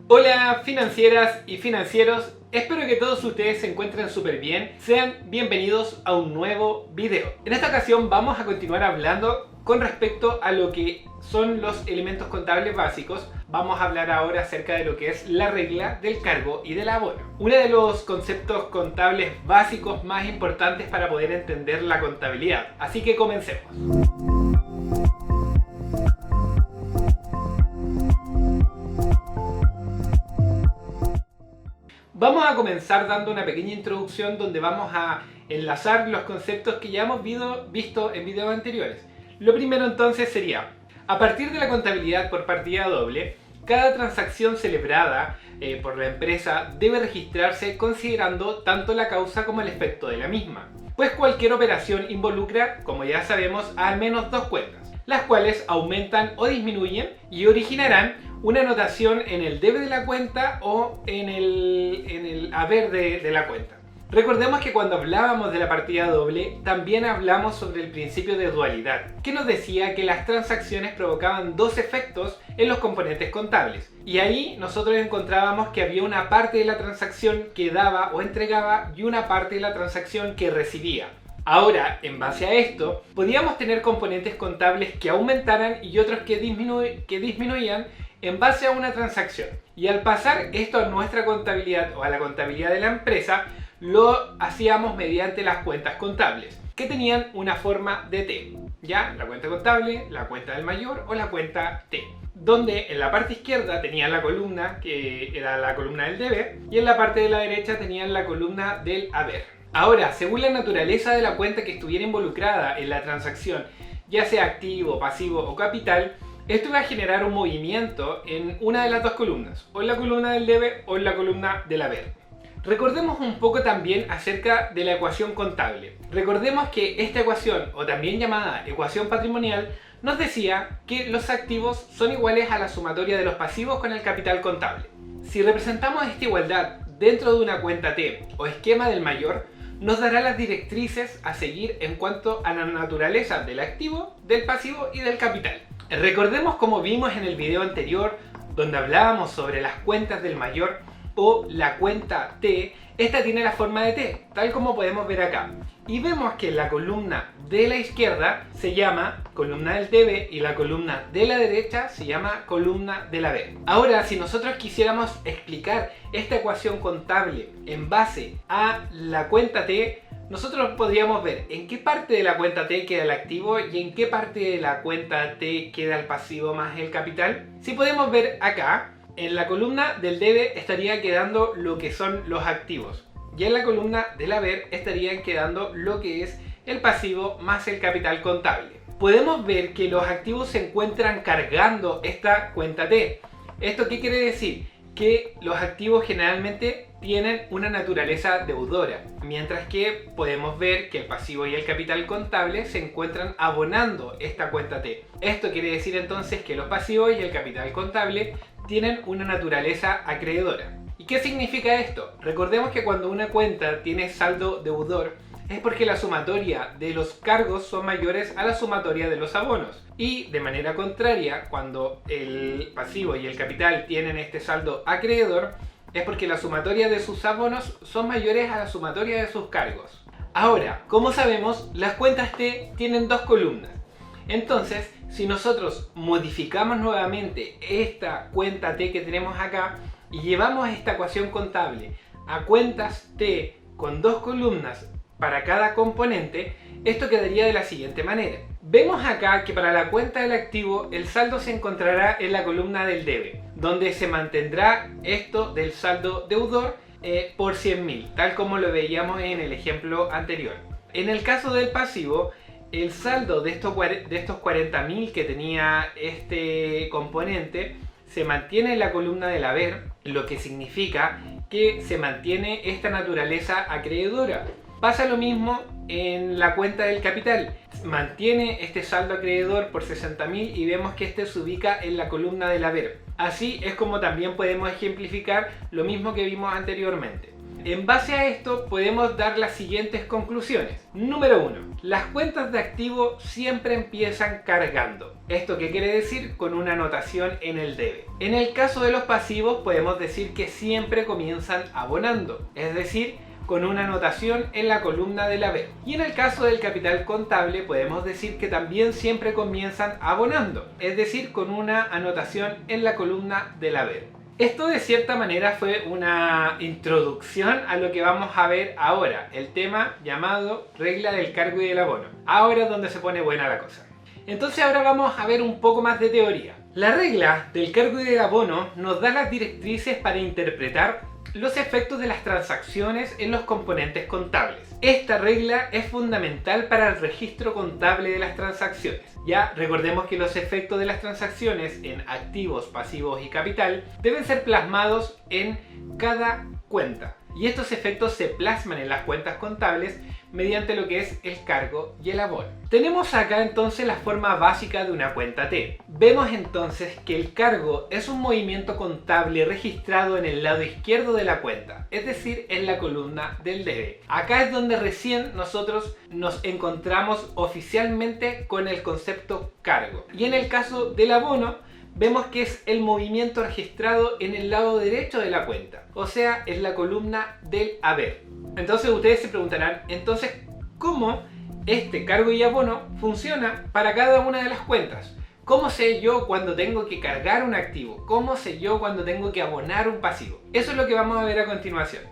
Hola financieras y financieros, espero que todos ustedes se encuentren súper bien. Sean bienvenidos a un nuevo video. En esta ocasión vamos a continuar hablando con respecto a lo que son los elementos contables básicos. Vamos a hablar ahora acerca de lo que es la regla del cargo y del abono. Uno de los conceptos contables básicos más importantes para poder entender la contabilidad. Así que comencemos. Vamos a comenzar dando una pequeña introducción donde vamos a enlazar los conceptos que ya hemos visto en videos anteriores. Lo primero entonces sería, a partir de la contabilidad por partida doble, cada transacción celebrada por la empresa debe registrarse considerando tanto la causa como el efecto de la misma. Pues cualquier operación involucra, como ya sabemos, al menos dos cuentas, las cuales aumentan o disminuyen y originarán una anotación en el debe de la cuenta o en el haber de la cuenta. Recordemos que cuando hablábamos de la partida doble, también hablamos sobre el principio de dualidad, que nos decía que las transacciones provocaban dos efectos en los componentes contables. Y ahí nosotros encontrábamos que había una parte de la transacción que daba o entregaba y una parte de la transacción que recibía. Ahora, en base a esto, podíamos tener componentes contables que aumentaran y otros que disminuían en base a una transacción. Y al pasar esto a nuestra contabilidad o a la contabilidad de la empresa, lo hacíamos mediante las cuentas contables, que tenían una forma de T. ¿Ya? La cuenta contable, la cuenta del mayor o la cuenta T. Donde en la parte izquierda tenían la columna, que era la columna del debe, y en la parte de la derecha tenían la columna del haber. Ahora, según la naturaleza de la cuenta que estuviera involucrada en la transacción, ya sea activo, pasivo o capital, esto va a generar un movimiento en una de las dos columnas, o en la columna del debe o en la columna del haber. Recordemos un poco también acerca de la ecuación contable. Recordemos que esta ecuación, o también llamada ecuación patrimonial, nos decía que los activos son iguales a la sumatoria de los pasivos con el capital contable. Si representamos esta igualdad dentro de una cuenta T o esquema del mayor, nos dará las directrices a seguir en cuanto a la naturaleza del activo, del pasivo y del capital. Recordemos, como vimos en el video anterior, donde hablábamos sobre las cuentas del mayor o la cuenta T, esta tiene la forma de T, tal como podemos ver acá. Y vemos que la columna de la izquierda se llama columna del debe y la columna de la derecha se llama columna del haber. Ahora, si nosotros quisiéramos explicar esta ecuación contable en base a la cuenta T, nosotros podríamos ver en qué parte de la cuenta T queda el activo y en qué parte de la cuenta T queda el pasivo más el capital. Si podemos ver acá, en la columna del debe estaría quedando lo que son los activos. Y en la columna del haber estarían quedando lo que es el pasivo más el capital contable. Podemos ver que los activos se encuentran cargando esta cuenta T. ¿Esto qué quiere decir? Que los activos generalmente tienen una naturaleza deudora, mientras que podemos ver que el pasivo y el capital contable se encuentran abonando esta cuenta T. Esto quiere decir entonces que los pasivos y el capital contable tienen una naturaleza acreedora. ¿Y qué significa esto? Recordemos que cuando una cuenta tiene saldo deudor es porque la sumatoria de los cargos son mayores a la sumatoria de los abonos. Y de manera contraria, cuando el pasivo y el capital tienen este saldo acreedor, es porque la sumatoria de sus abonos son mayores a la sumatoria de sus cargos. Ahora, como sabemos, las cuentas T tienen dos columnas. Entonces, si nosotros modificamos nuevamente esta cuenta T que tenemos acá y llevamos esta ecuación contable a cuentas T con dos columnas para cada componente, esto quedaría de la siguiente manera. Vemos acá que para la cuenta del activo el saldo se encontrará en la columna del debe, donde se mantendrá esto del saldo deudor por 100.000, tal como lo veíamos en el ejemplo anterior. En el caso del pasivo, el saldo de estos 40.000 que tenía este componente se mantiene en la columna del haber, lo que significa que se mantiene esta naturaleza acreedora. Pasa lo mismo en la cuenta del capital. Mantiene este saldo acreedor por 60.000 y vemos que este se ubica en la columna del haber. Así es como también podemos ejemplificar lo mismo que vimos anteriormente. En base a esto podemos dar las siguientes conclusiones. Número 1. Las cuentas de activo siempre empiezan cargando. ¿Esto qué quiere decir? Con una anotación en el debe. En el caso de los pasivos podemos decir que siempre comienzan abonando, es decir, con una anotación en la columna del haber. Y en el caso del capital contable podemos decir que también siempre comienzan abonando, es decir, con una anotación en la columna del haber. Esto de cierta manera fue una introducción a lo que vamos a ver ahora, el tema llamado regla del cargo y del abono. Ahora es donde se pone buena la cosa. Entonces ahora vamos a ver un poco más de teoría. La regla del cargo y del abono nos da las directrices para interpretar los efectos de las transacciones en los componentes contables. Esta regla es fundamental para el registro contable de las transacciones. Ya recordemos que los efectos de las transacciones en activos, pasivos y capital deben ser plasmados en cada cuenta. Y estos efectos se plasman en las cuentas contables mediante lo que es el cargo y el abono. Tenemos acá entonces la forma básica de una cuenta T. Vemos entonces que el cargo es un movimiento contable registrado en el lado izquierdo de la cuenta, es decir, en la columna del debe. Acá es donde recién nosotros nos encontramos oficialmente con el concepto cargo. Y en el caso del abono, vemos que es el movimiento registrado en el lado derecho de la cuenta, o sea, en la columna del haber. Entonces ustedes se preguntarán, entonces, ¿cómo este cargo y abono funciona para cada una de las cuentas? ¿Cómo sé yo cuando tengo que cargar un activo? ¿Cómo sé yo cuando tengo que abonar un pasivo? Eso es lo que vamos a ver a continuación.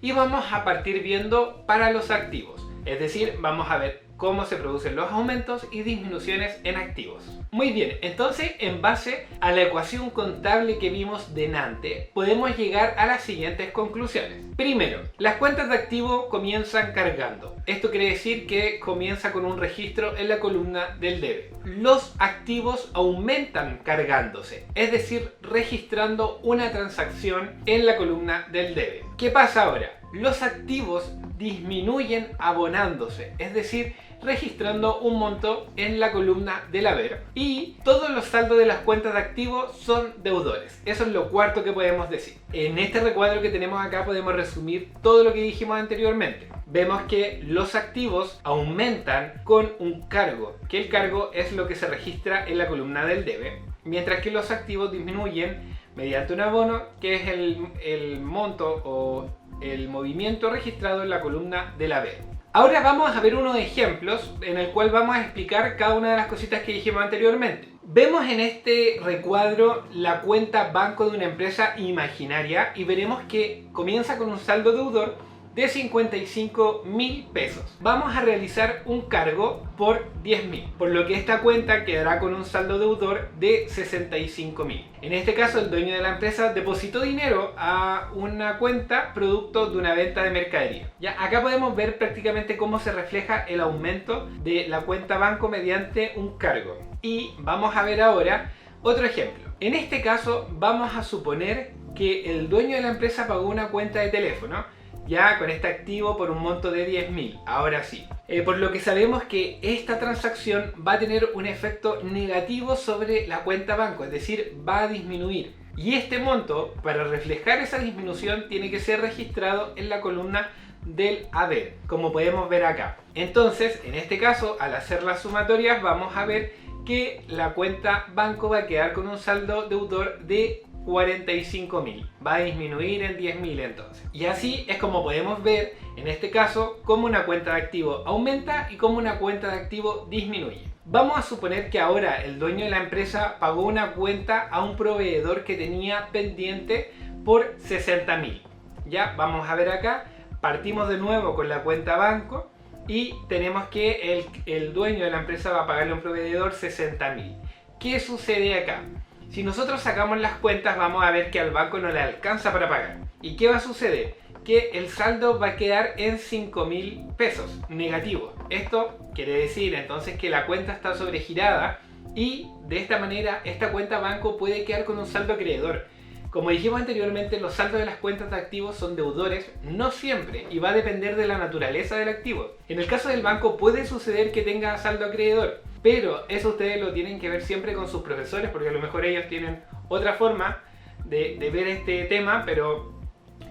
Y vamos a partir viendo para los activos, es decir, vamos a ver cómo se producen los aumentos y disminuciones en activos. Muy bien, entonces en base a la ecuación contable que vimos delante, podemos llegar a las siguientes conclusiones. Primero, las cuentas de activo comienzan cargando. Esto quiere decir que comienza con un registro en la columna del debe. Los activos aumentan cargándose, es decir, registrando una transacción en la columna del debe. ¿Qué pasa ahora? Los activos disminuyen abonándose, es decir, registrando un monto en la columna del haber. Y todos los saldos de las cuentas de activos son deudores. Eso es lo cuarto que podemos decir. En este recuadro que tenemos acá podemos resumir todo lo que dijimos anteriormente. Vemos que los activos aumentan con un cargo, que el cargo es lo que se registra en la columna del debe, mientras que los activos disminuyen mediante un abono, que es el monto o el movimiento registrado en la columna del haber. Ahora vamos a ver unos ejemplos en el cual vamos a explicar cada una de las cositas que dijimos anteriormente. Vemos en este recuadro la cuenta banco de una empresa imaginaria y veremos que comienza con un saldo deudor de 55.000 pesos. Vamos a realizar un cargo por 10.000, por lo que esta cuenta quedará con un saldo deudor de 65.000. En este caso, el dueño de la empresa depositó dinero a una cuenta producto de una venta de mercadería. Ya, acá podemos ver prácticamente cómo se refleja el aumento de la cuenta banco mediante un cargo. Y vamos a ver ahora otro ejemplo. En este caso, vamos a suponer que el dueño de la empresa pagó una cuenta de teléfono ya con este activo por un monto de 10.000, ahora sí. Por lo que sabemos que esta transacción va a tener un efecto negativo sobre la cuenta banco, es decir, va a disminuir. Y este monto, para reflejar esa disminución, tiene que ser registrado en la columna del haber, como podemos ver acá. Entonces, en este caso, al hacer las sumatorias, vamos a ver que la cuenta banco va a quedar con un saldo deudor de 45.000, va a disminuir en 10.000 entonces. Y así es como podemos ver en este caso cómo una cuenta de activo aumenta y cómo una cuenta de activo disminuye. Vamos a suponer que ahora el dueño de la empresa pagó una cuenta a un proveedor que tenía pendiente por 60.000. Ya vamos a ver acá, partimos de nuevo con la cuenta banco y tenemos que el dueño de la empresa va a pagarle a un proveedor 60.000. ¿Qué sucede acá? Si nosotros sacamos las cuentas vamos a ver que al banco no le alcanza para pagar. ¿Y qué va a suceder? Que el saldo va a quedar en 5.000 pesos negativo. Esto quiere decir entonces que la cuenta está sobregirada y de esta manera esta cuenta banco puede quedar con un saldo acreedor. Como dijimos anteriormente, los saldos de las cuentas de activos son deudores, no siempre, y va a depender de la naturaleza del activo. En el caso del banco puede suceder que tenga saldo acreedor, pero eso ustedes lo tienen que ver siempre con sus profesores, porque a lo mejor ellos tienen otra forma de ver este tema, pero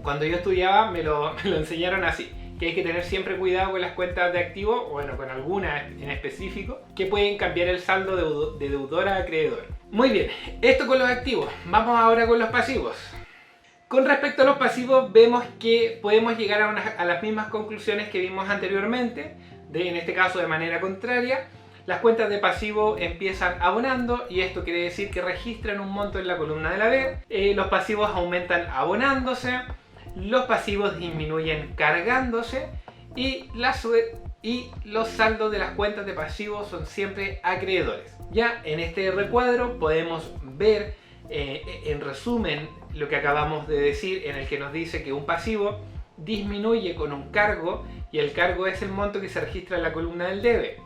cuando yo estudiaba me lo enseñaron así, que hay que tener siempre cuidado con las cuentas de activo, bueno, con algunas en específico, que pueden cambiar el saldo de deudor a acreedor. Muy bien, esto con los activos. Vamos ahora con los pasivos. Con respecto a los pasivos, vemos que podemos llegar a las mismas conclusiones que vimos anteriormente, en este caso de manera contraria. Las cuentas de pasivo empiezan abonando y esto quiere decir que registran un monto en la columna del haber. Los pasivos aumentan abonándose, los pasivos disminuyen cargándose y los saldos de las cuentas de pasivos son siempre acreedores. Ya en este recuadro podemos ver en resumen lo que acabamos de decir, en el que nos dice que un pasivo disminuye con un cargo y el cargo es el monto que se registra en la columna del debe.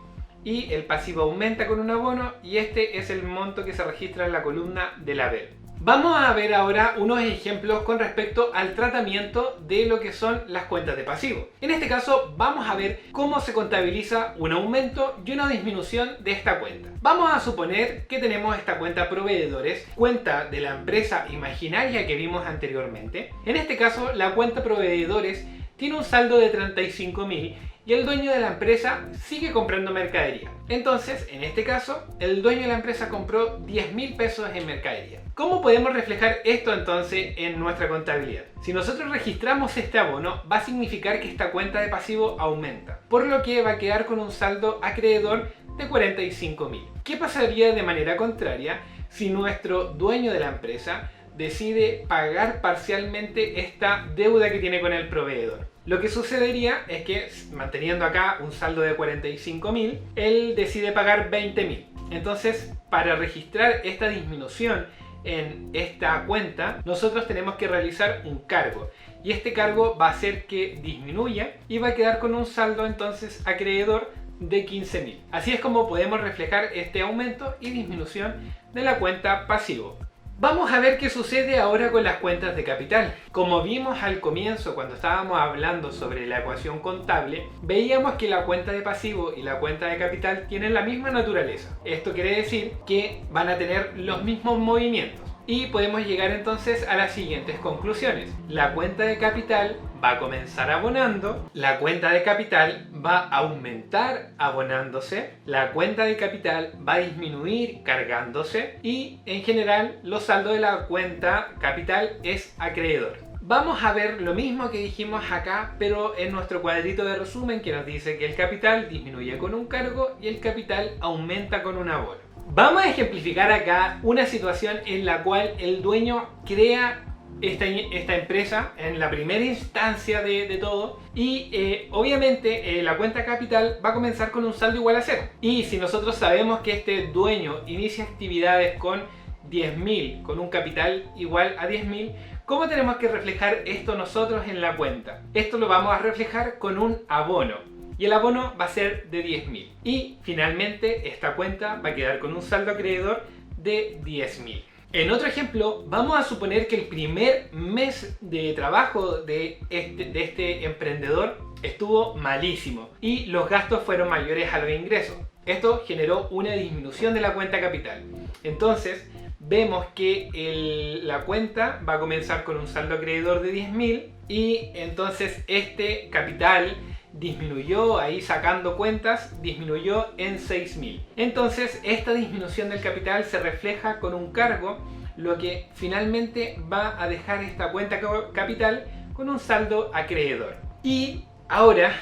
Y el pasivo aumenta con un abono y este es el monto que se registra en la columna del haber. Vamos a ver ahora unos ejemplos con respecto al tratamiento de lo que son las cuentas de pasivo. En este caso vamos a ver cómo se contabiliza un aumento y una disminución de esta cuenta. Vamos a suponer que tenemos esta cuenta proveedores, cuenta de la empresa imaginaria que vimos anteriormente. En este caso la cuenta proveedores tiene un saldo de 35.000 y el dueño de la empresa sigue comprando mercadería. Entonces, en este caso, el dueño de la empresa compró 10.000 pesos en mercadería. ¿Cómo podemos reflejar esto entonces en nuestra contabilidad? Si nosotros registramos este abono, va a significar que esta cuenta de pasivo aumenta, por lo que va a quedar con un saldo acreedor de 45.000. ¿Qué pasaría de manera contraria si nuestro dueño de la empresa decide pagar parcialmente esta deuda que tiene con el proveedor? Lo que sucedería es que, manteniendo acá un saldo de 45.000, él decide pagar 20.000. Entonces, para registrar esta disminución en esta cuenta, nosotros tenemos que realizar un cargo. Y este cargo va a hacer que disminuya y va a quedar con un saldo entonces acreedor de 15.000. Así es como podemos reflejar este aumento y disminución de la cuenta pasivo. Vamos a ver qué sucede ahora con las cuentas de capital. Como vimos al comienzo cuando estábamos hablando sobre la ecuación contable, veíamos que la cuenta de pasivo y la cuenta de capital tienen la misma naturaleza. Esto quiere decir que van a tener los mismos movimientos. Y podemos llegar entonces a las siguientes conclusiones. La cuenta de capital va a comenzar abonando, la cuenta de capital va a aumentar abonándose, la cuenta de capital va a disminuir cargándose y en general los saldos de la cuenta capital es acreedor. Vamos a ver lo mismo que dijimos acá, pero en nuestro cuadrito de resumen que nos dice que el capital disminuye con un cargo y el capital aumenta con un abono. Vamos a ejemplificar acá una situación en la cual el dueño crea esta empresa en la primera instancia de todo y obviamente la cuenta capital va a comenzar con un saldo igual a 0. Y si nosotros sabemos que este dueño inicia actividades con 10.000, con un capital igual a 10.000, ¿cómo tenemos que reflejar esto nosotros en la cuenta? Esto lo vamos a reflejar con un abono. Y el abono va a ser de 10.000. Y finalmente esta cuenta va a quedar con un saldo acreedor de 10.000. En otro ejemplo, vamos a suponer que el primer mes de trabajo de este emprendedor estuvo malísimo y los gastos fueron mayores a los ingresos. Esto generó una disminución de la cuenta capital. Entonces, vemos que la cuenta va a comenzar con un saldo acreedor de 10.000 y entonces este capital disminuyó, ahí sacando cuentas, disminuyó en 6.000. Entonces esta disminución del capital se refleja con un cargo, lo que finalmente va a dejar esta cuenta capital con un saldo acreedor. Y ahora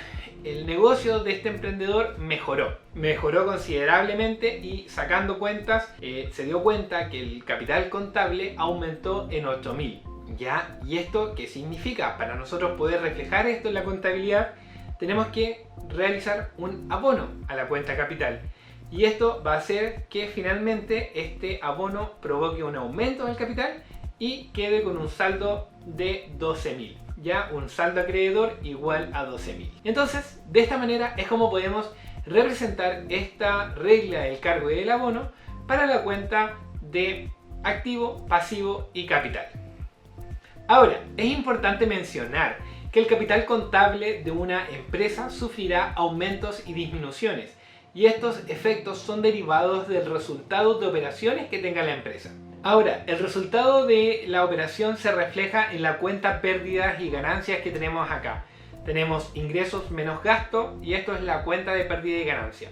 el negocio de este emprendedor mejoró considerablemente y sacando cuentas se dio cuenta que el capital contable aumentó en 8.000. ¿Ya? ¿Y esto qué significa? Para nosotros poder reflejar esto en la contabilidad tenemos que realizar un abono a la cuenta capital y esto va a hacer que finalmente este abono provoque un aumento del capital y quede con un saldo de 12.000, ya un saldo acreedor igual a 12.000. Entonces, de esta manera es como podemos representar esta regla del cargo y del abono para la cuenta de activo, pasivo y capital. Ahora, es importante mencionar que el capital contable de una empresa sufrirá aumentos y disminuciones y estos efectos son derivados del resultado de operaciones que tenga la empresa. Ahora, el resultado de la operación se refleja en la cuenta pérdidas y ganancias que tenemos acá. Tenemos ingresos menos gastos y esto es la cuenta de pérdida y ganancia.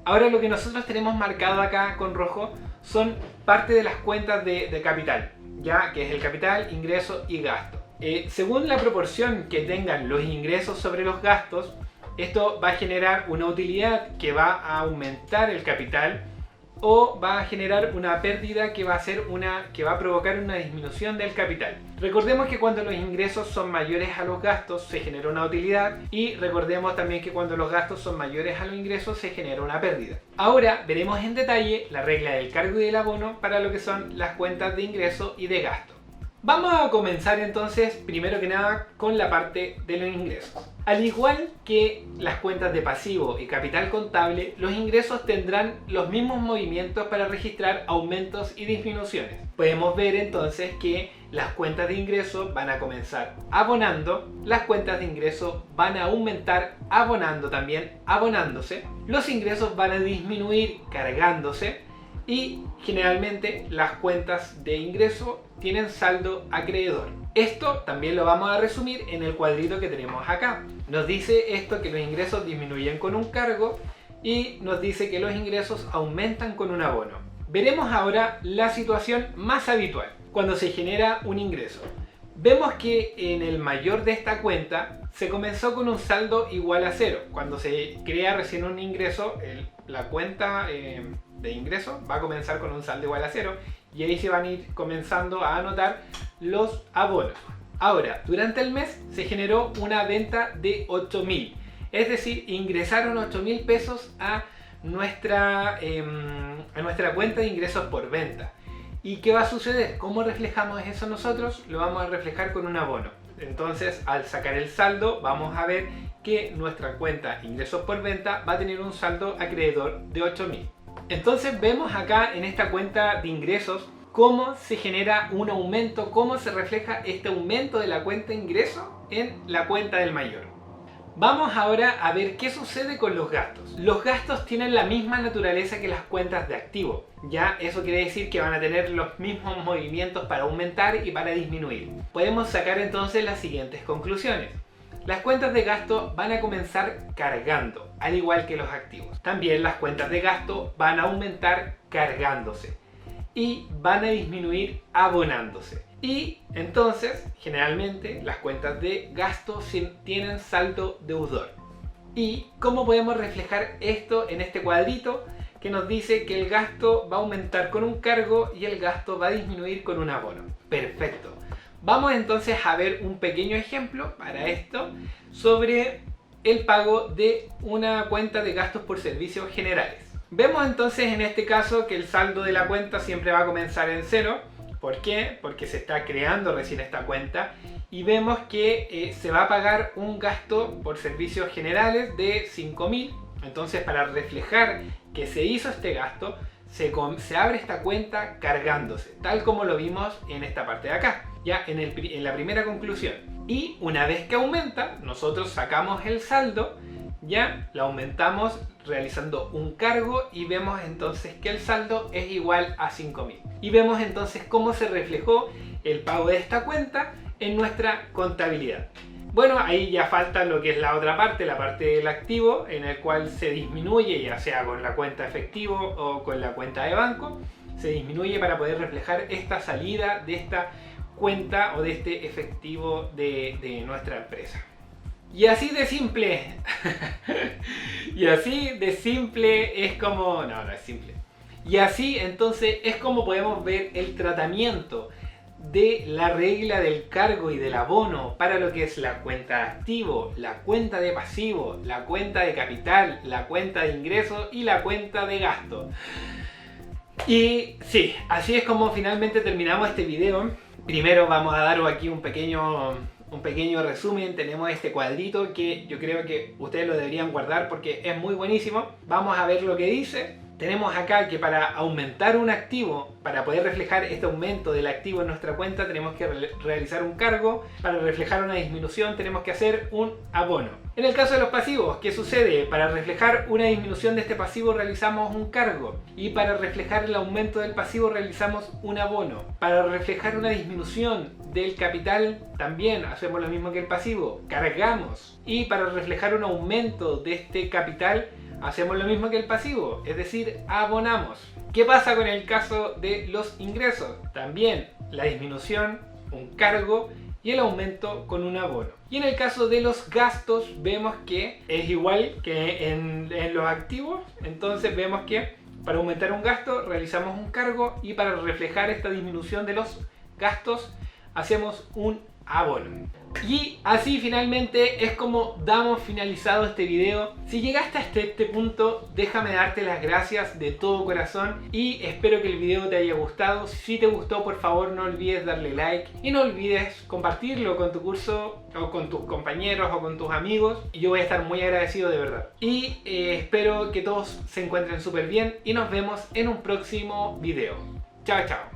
Ahora lo que nosotros tenemos marcado acá con rojo son parte de las cuentas de capital, ya que es el capital, ingreso y gasto. Según la proporción que tengan los ingresos sobre los gastos, esto va a generar una utilidad que va a aumentar el capital o va a generar una pérdida que va a provocar una disminución del capital. Recordemos que cuando los ingresos son mayores a los gastos se genera una utilidad y recordemos también que cuando los gastos son mayores a los ingresos se genera una pérdida. Ahora veremos en detalle la regla del cargo y del abono para lo que son las cuentas de ingreso y de gasto. Vamos a comenzar entonces, primero que nada, con la parte de los ingresos. Al igual que las cuentas de pasivo y capital contable, los ingresos tendrán los mismos movimientos para registrar aumentos y disminuciones. Podemos ver entonces que las cuentas de ingreso van a comenzar abonando, las cuentas de ingreso van a aumentar abonando también, abonándose, los ingresos van a disminuir cargándose y generalmente las cuentas de ingreso tienen saldo acreedor. Esto también lo vamos a resumir en el cuadrito que tenemos acá. Nos dice esto que los ingresos disminuyen con un cargo y nos dice que los ingresos aumentan con un abono. Veremos ahora la situación más habitual cuando se genera un ingreso. Vemos que en el mayor de esta cuenta se comenzó con un saldo igual a cero. Cuando se crea recién un ingreso, la cuenta de ingreso va a comenzar con un saldo igual a cero y ahí se van a ir comenzando a anotar los abonos. Ahora, durante el mes se generó una venta de 8.000, es decir, ingresaron 8.000 pesos a nuestra cuenta de ingresos por venta. ¿Y qué va a suceder? ¿Cómo reflejamos eso nosotros? Lo vamos a reflejar con un abono. Entonces, al sacar el saldo, vamos a ver que nuestra cuenta ingresos por venta va a tener un saldo acreedor de 8.000. Entonces vemos acá en esta cuenta de ingresos cómo se genera un aumento, cómo se refleja este aumento de la cuenta de ingreso en la cuenta del mayor. Vamos ahora a ver qué sucede con los gastos. Los gastos tienen la misma naturaleza que las cuentas de activo. Ya eso quiere decir que van a tener los mismos movimientos para aumentar y para disminuir. Podemos sacar entonces las siguientes conclusiones. Las cuentas de gasto van a comenzar cargando, al igual que los activos. También las cuentas de gasto van a aumentar cargándose y van a disminuir abonándose. Y entonces, generalmente, las cuentas de gasto tienen saldo deudor. ¿Y cómo podemos reflejar esto en este cuadrito que nos dice que el gasto va a aumentar con un cargo y el gasto va a disminuir con un abono? Perfecto. Vamos entonces a ver un pequeño ejemplo para esto sobre el pago de una cuenta de gastos por servicios generales. Vemos entonces en este caso que el saldo de la cuenta siempre va a comenzar en cero. ¿Por qué? Porque se está creando recién esta cuenta y vemos que se va a pagar un gasto por servicios generales de 5.000. Entonces, para reflejar que se hizo este gasto, se abre esta cuenta cargándose, tal como lo vimos en esta parte de acá, ya en la primera conclusión. Y una vez que aumenta, nosotros sacamos el saldo, ya lo aumentamos realizando un cargo y vemos entonces que el saldo es igual a 5.000. Y vemos entonces cómo se reflejó el pago de esta cuenta en nuestra contabilidad. Bueno, ahí ya falta lo que es la otra parte, la parte del activo, en el cual se disminuye, ya sea con la cuenta efectivo o con la cuenta de banco, se disminuye para poder reflejar esta salida de esta cuenta o de este efectivo de nuestra empresa. Y así de simple, y así de simple es como, no es simple. Y así entonces es como podemos ver el tratamiento de la regla del cargo y del abono para lo que es la cuenta de activo, la cuenta de pasivo, la cuenta de capital, la cuenta de ingresos y la cuenta de gasto. Y sí, así es como finalmente terminamos este video. Primero vamos a daros aquí un pequeño resumen. Tenemos este cuadrito que yo creo que ustedes lo deberían guardar porque es muy buenísimo. Vamos a ver lo que dice. tenemos acá que para aumentar un activo, para poder reflejar este aumento del activo en nuestra cuenta, tenemos que realizar un cargo. Para reflejar una disminución tenemos que hacer un abono. En el caso de los pasivos, ¿qué sucede? Para reflejar una disminución de este pasivo realizamos un cargo. Y para reflejar el aumento del pasivo realizamos un abono. Para reflejar una disminución del capital también hacemos lo mismo que el pasivo, cargamos. Y para reflejar un aumento de este capital hacemos lo mismo que el pasivo, es decir, abonamos. ¿Qué pasa con el caso de los ingresos? También la disminución, un cargo, y el aumento con un abono. Y en el caso de los gastos vemos que es igual que en los activos. Entonces vemos que para aumentar un gasto realizamos un cargo, y para reflejar esta disminución de los gastos hacemos un abono. Y así finalmente es como damos finalizado este video. Si llegaste hasta este punto, déjame darte las gracias de todo corazón y espero que el video te haya gustado. Si te gustó, por favor no olvides darle like y no olvides compartirlo con tu curso o con tus compañeros o con tus amigos. Y yo voy a estar muy agradecido de verdad. Y espero que todos se encuentren súper bien y nos vemos en un próximo video. Chao, chao.